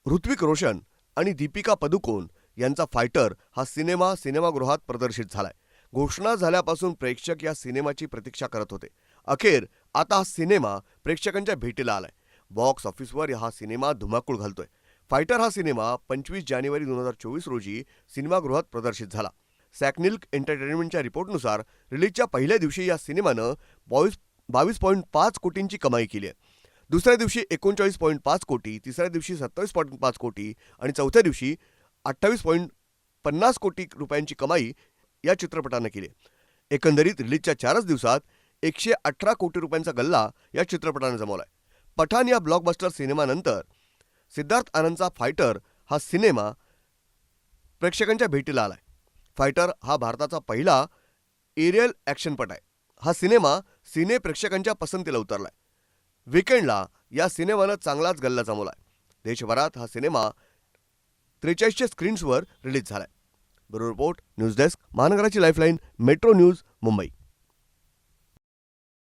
ऋत्विक रोशन आणि दीपिका पदुकोण यांचा फायटर हा सिनेमा सिनेमागृहात प्रदर्शित झालाय. घोषणा झाल्यापासून प्रेक्षक या सिनेमाची प्रतीक्षा करत होते. अखेर आता हा सिनेमा प्रेक्षकांच्या भेटीला आलाय. बॉक्स ऑफिसवर हा सिनेमा धुमाकूळ घालतोय. फायटर हा सिनेमा 25 जानेवारी 2024 रोजी सिनेमागृहात प्रदर्शित झाला. सॅकनिल्क एंटरटेनमेंटच्या रिपोर्टनुसार रिलीजच्या पहिल्या दिवशी या सिनेमानं 22.5 कोटींची कमाई केली आहे. दुसऱ्या दिवशी 39.5 कोटी, तिसऱ्या दिवशी 27.5 कोटी आणि चौथ्या दिवशी 28.50 कोटी रुपयांची कमाई या चित्रपटानं केली. एकंदरीत रिलीजच्या 4च दिवसात 118 कोटी रुपयांचा गल्ला या चित्रपटानं जमवलाय. पठाण या ब्लॉकबस्टर सिनेमानंतर सिद्धार्थ आनंदचा फायटर हा सिनेमा प्रेक्षकांच्या भेटीला आलाय. फायटर हा भारताचा पहिला एरियल ॲक्शनपट आहे. हा सिनेमा सिने प्रेक्षकांच्या पसंतीला उतरलाय. वीकेंडला या सिनेमानं चांगलाच गल्ला जमवलाय. देशभरात हा सिनेमा 4300 स्क्रीन्सवर रिलीज झालाय. ब्युरो रिपोर्ट, न्यूज डेस्क, महानगराची लाईफलाईन, मेट्रो न्यूज, मुंबई.